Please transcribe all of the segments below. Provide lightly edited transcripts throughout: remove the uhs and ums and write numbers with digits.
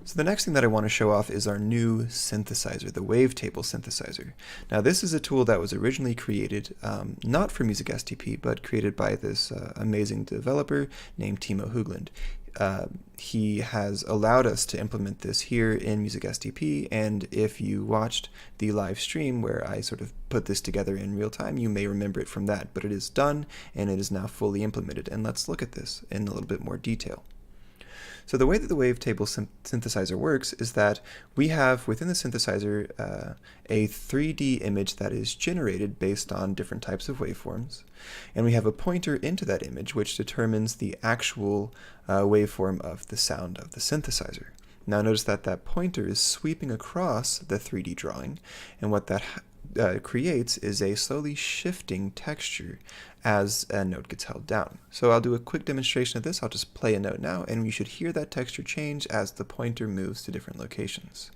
So the next thing that I want to show off is our new synthesizer, the Wavetable synthesizer. Now this is a tool that was originally created not for Music STP, but created by this amazing developer named Timo Hoogland. He has allowed us to implement this here in Music STP, and if you watched the live stream where I sort of put this together in real time, you may remember it from that, but it is done and it is now fully implemented. And let's look at this in a little bit more detail. So the way that the Wavetable synthesizer works is that we have within the synthesizer a 3D image that is generated based on different types of waveforms, and we have a pointer into that image which determines the actual waveform of the sound of the synthesizer. Now notice that that pointer is sweeping across the 3D drawing, and what that creates is a slowly shifting texture as a note gets held down. So I'll do a quick demonstration of this. I'll just play a note now, and you should hear that texture change as the pointer moves to different locations.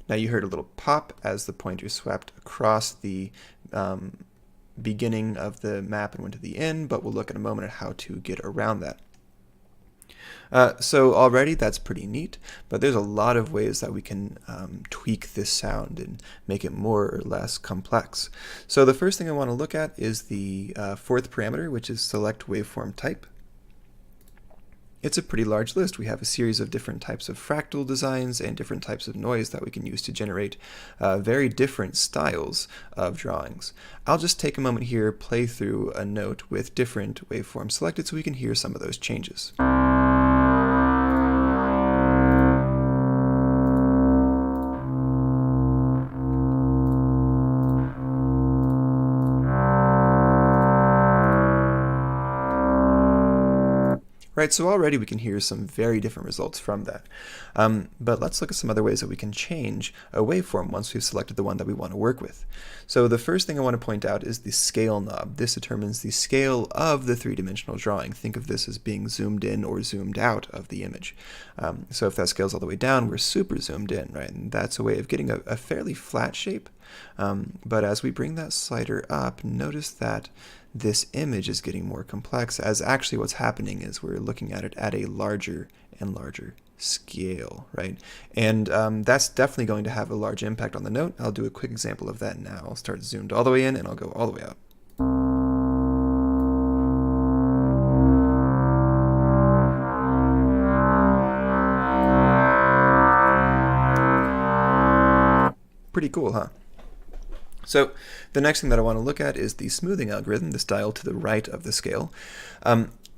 Now you heard a little pop as the pointer swept across the beginning of the map and went to the end, but we'll look in a moment at how to get around that. So already that's pretty neat, but there's a lot of ways that we can tweak this sound and make it more or less complex. So the first thing I want to look at is the fourth parameter, which is select waveform type. It's a pretty large list. We have a series of different types of fractal designs and different types of noise that we can use to generate very different styles of drawings. I'll just take a moment here, play through a note with different waveforms selected so we can hear some of those changes. Right, so already we can hear some very different results from that. But let's look at some other ways that we can change a waveform once we've selected the one that we want to work with. So the first thing I want to point out is the scale knob. This determines the scale of the three-dimensional drawing. Think of this as being zoomed in or zoomed out of the image. So if that scale's all the way down, we're super zoomed in, right? And that's a way of getting a fairly flat shape. But as we bring that slider up, notice that this image is getting more complex, as actually what's happening is we're looking at it at a larger and larger scale, right? And that's definitely going to have a large impact on the note. I'll do a quick example of that now. I'll start zoomed all the way in and I'll go all the way up. Pretty cool, huh? So the next thing that I want to look at is the smoothing algorithm, this dial to the right of the scale.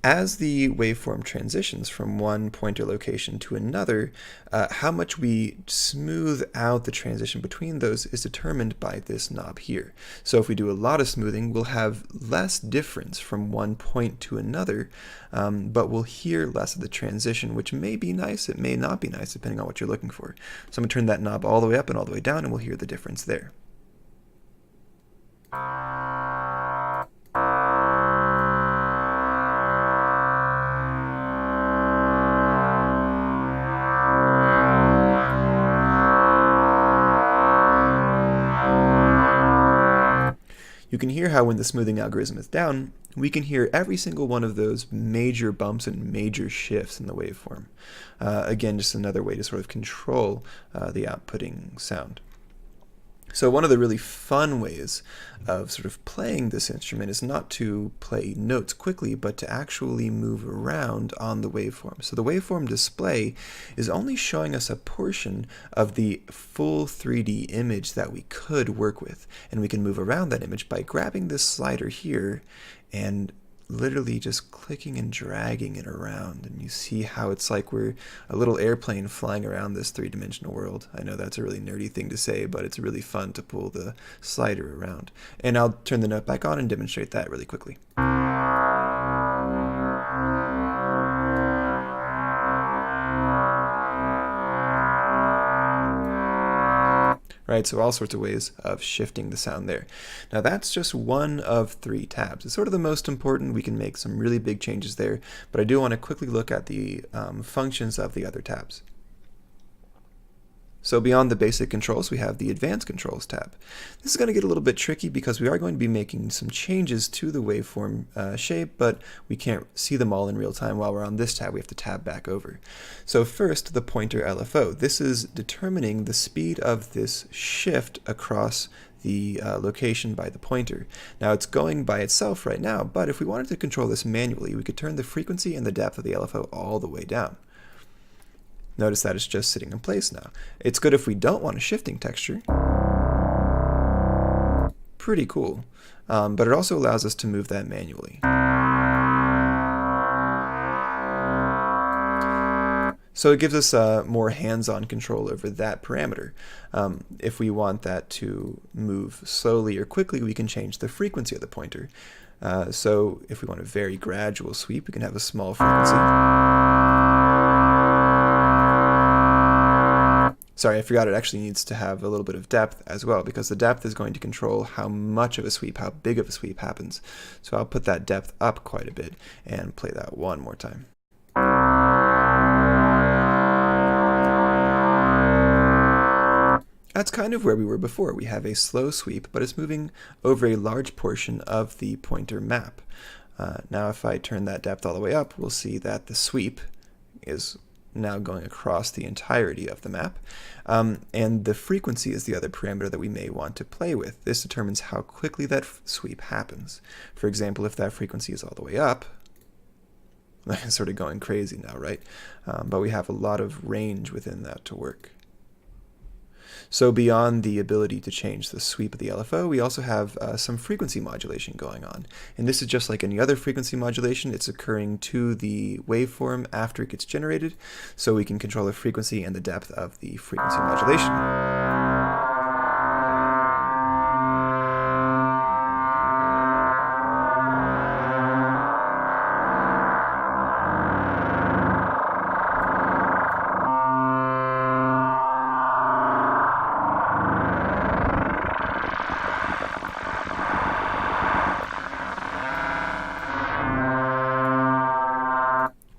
As the waveform transitions from one pointer location to another, how much we smooth out the transition between those is determined by this knob here. So if we do a lot of smoothing, we'll have less difference from one point to another, but we'll hear less of the transition, which may be nice, it may not be nice, depending on what you're looking for. So I'm going to turn that knob all the way up and all the way down, and we'll hear the difference there. You can hear how when the smoothing algorithm is down, we can hear every single one of those major bumps and major shifts in the waveform. Again, just another way to sort of control the outputting sound. So one of the really fun ways of sort of playing this instrument is not to play notes quickly, but to actually move around on the waveform. So the waveform display is only showing us a portion of the full 3D image that we could work with. And we can move around that image by grabbing this slider here and literally just clicking and dragging it around, and you see how it's like we're a little airplane flying around this three-dimensional world. I know that's a really nerdy thing to say, but it's really fun to pull the slider around. And I'll turn the note back on and demonstrate that really quickly. Right, so all sorts of ways of shifting the sound there. Now that's just one of 3 tabs. It's sort of the most important. We can make some really big changes there, but I do want to quickly look at the functions of the other tabs. So beyond the basic controls, we have the advanced controls tab. This is going to get a little bit tricky because we are going to be making some changes to the waveform shape, but we can't see them all in real time while we're on this tab. We have to tab back over. So first, the pointer LFO. This is determining the speed of this shift across the location by the pointer. Now it's going by itself right now, but if we wanted to control this manually, we could turn the frequency and the depth of the LFO all the way down. Notice that it's just sitting in place now. It's good if we don't want a shifting texture. Pretty cool. But it also allows us to move that manually. So it gives us more hands-on control over that parameter. If we want that to move slowly or quickly, we can change the frequency of the pointer. So if we want a very gradual sweep, we can have a small frequency. Sorry, I forgot it actually needs to have a little bit of depth as well, because the depth is going to control how much of a sweep, how big of a sweep happens. So I'll put that depth up quite a bit and play that one more time. That's kind of where we were before. We have a slow sweep, but it's moving over a large portion of the pointer map. Now if I turn that depth all the way up, we'll see that the sweep is now going across the entirety of the map. And the frequency is the other parameter that we may want to play with. This determines how quickly that sweep happens. For example, if that frequency is all the way up, I'm sort of going crazy now, right? But we have a lot of range within that to work. So beyond the ability to change the sweep of the LFO, we also have some frequency modulation going on. And this is just like any other frequency modulation. It's occurring to the waveform after it gets generated, so we can control the frequency and the depth of the frequency modulation.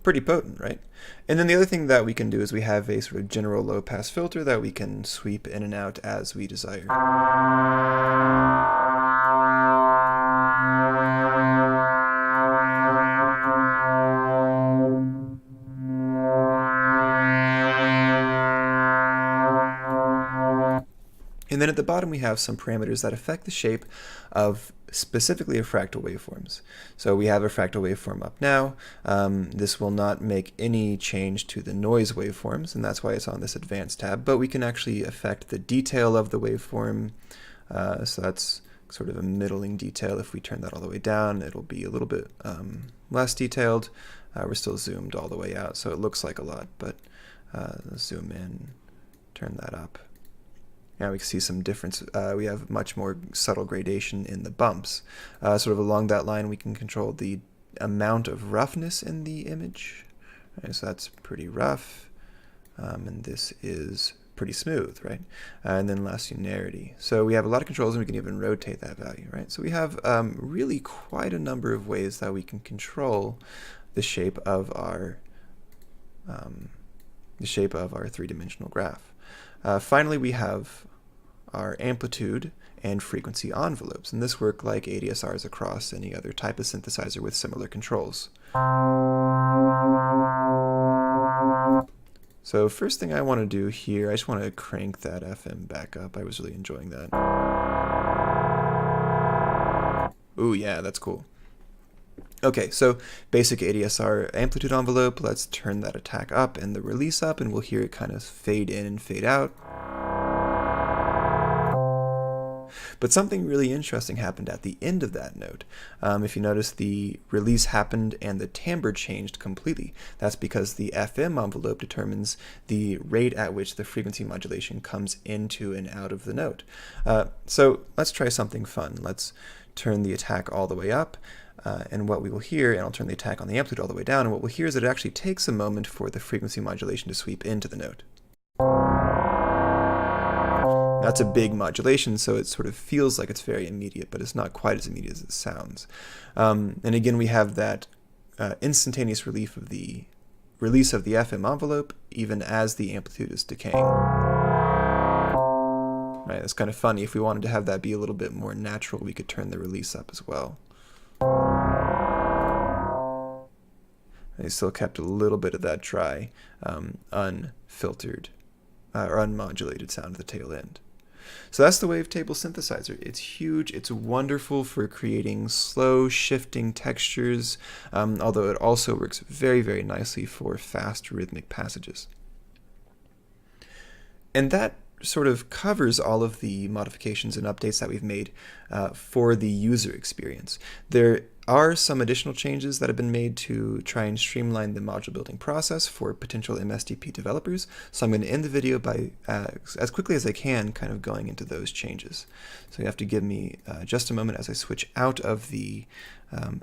Pretty potent, right? And then the other thing that we can do is we have a sort of general low-pass filter that we can sweep in and out as we desire. And then at the bottom we have some parameters that affect the shape of specifically of fractal waveforms. So we have a fractal waveform up now. This will not make any change to the noise waveforms, and that's why it's on this advanced tab, but we can actually affect the detail of the waveform. So that's sort of a middling detail. If we turn that all the way down, it'll be a little bit less detailed. We're still zoomed all the way out, so it looks like a lot, but zoom in, turn that up. Now we can see some difference. We have much more subtle gradation in the bumps. Sort of along that line, we can control the amount of roughness in the image. Right, so that's pretty rough, and this is pretty smooth, right? And then last, linearity. So we have a lot of controls, and we can even rotate that value, right? So we have really quite a number of ways that we can control the shape of our three-dimensional graph. Finally, we have our amplitude and frequency envelopes, and this work like ADSRs across any other type of synthesizer with similar controls. So first thing I want to do here, I just want to crank that FM back up. I was really enjoying that. Ooh, yeah, that's cool. Okay, so basic ADSR amplitude envelope, let's turn that attack up and the release up, and we'll hear it kind of fade in and fade out. But something really interesting happened at the end of that note. If you notice, the release happened and the timbre changed completely. That's because the FM envelope determines the rate at which the frequency modulation comes into and out of the note. So let's try something fun. Let's turn the attack all the way up. And what we will hear, and I'll turn the attack on the amplitude all the way down, and what we'll hear is that it actually takes a moment for the frequency modulation to sweep into the note. That's a big modulation, so it sort of feels like it's very immediate, but it's not quite as immediate as it sounds. And again, we have that instantaneous relief of the release of the FM envelope, even as the amplitude is decaying. Right, that's kind of funny. If we wanted to have that be a little bit more natural, we could turn the release up as well. They still kept a little bit of that dry, unfiltered, or unmodulated sound at the tail end. So that's the Wavetable synthesizer. It's huge. It's wonderful for creating slow shifting textures, although it also works very, very nicely for fast rhythmic passages. And that sort of covers all of the modifications and updates that we've made for the user experience. There are some additional changes that have been made to try and streamline the module building process for potential MSDP developers. So I'm going to end the video by, as quickly as I can, kind of going into those changes. So you have to give me just a moment as I switch out of the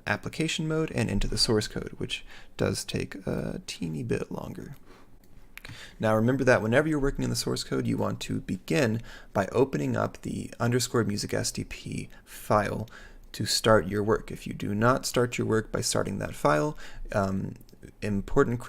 application mode and into the source code, which does take a teeny bit longer. Now remember that whenever you're working in the source code, you want to begin by opening up the _music SDP file to start your work. If you do not start your work by starting that file, important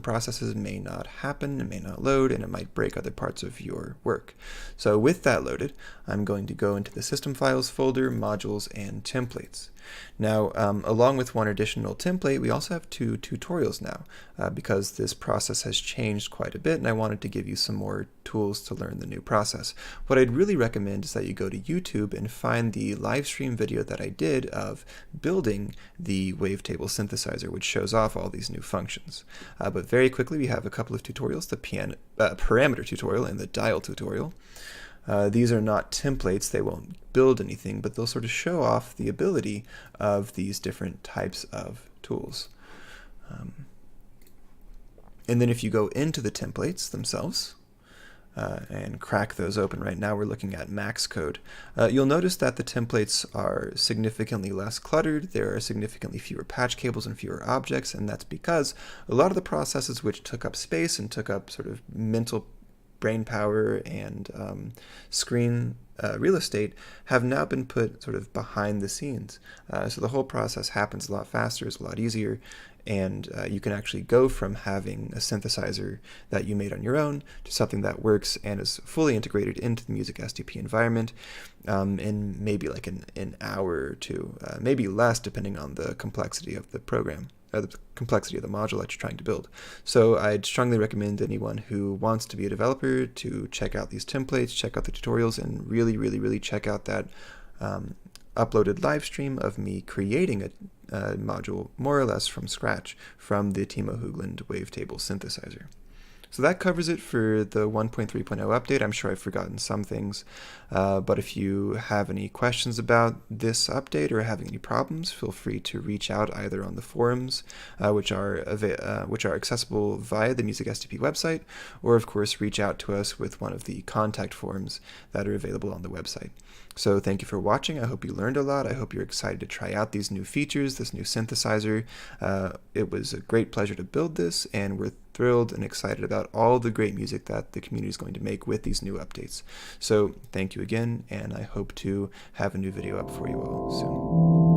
processes may not happen, it may not load, and it might break other parts of your work. So with that loaded, I'm going to go into the System Files folder, Modules, and Templates. Now, along with one additional template, we also have 2 tutorials now, because this process has changed quite a bit, and I wanted to give you some more tools to learn the new process. What I'd really recommend is that you go to YouTube and find the live stream video that I did of building the Wavetable synthesizer, which shows off all these new functions. But very quickly, we have a couple of tutorials, the parameter tutorial and the dial tutorial. These are not templates, they won't build anything, but they'll sort of show off the ability of these different types of tools. And then if you go into the templates themselves and crack those open, right now we're looking at max code, you'll notice that the templates are significantly less cluttered, there are significantly fewer patch cables and fewer objects, and that's because a lot of the processes which took up space and took up sort of mental brain power and screen real estate have now been put sort of behind the scenes. So the whole process happens a lot faster, it's a lot easier, and you can actually go from having a synthesizer that you made on your own to something that works and is fully integrated into the Music SDP environment in maybe like an hour or two, maybe less depending on the complexity of the program. The complexity of the module that you're trying to build. So I'd strongly recommend anyone who wants to be a developer to check out these templates, check out the tutorials, and really check out that uploaded live stream of me creating a module more or less from scratch from the Timo Högland Wavetable synthesizer. So that covers it for the 1.3.0 update. I'm sure I've forgotten some things, but if you have any questions about this update or having any problems, feel free to reach out either on the forums, which are accessible via the Music SDP website, or of course reach out to us with one of the contact forms that are available on the website. So thank you for watching. I hope you learned a lot. I hope you're excited to try out these new features, this new synthesizer. It was a great pleasure to build this, and we're thrilled and excited about all the great music that the community is going to make with these new updates. So thank you again, and I hope to have a new video up for you all soon.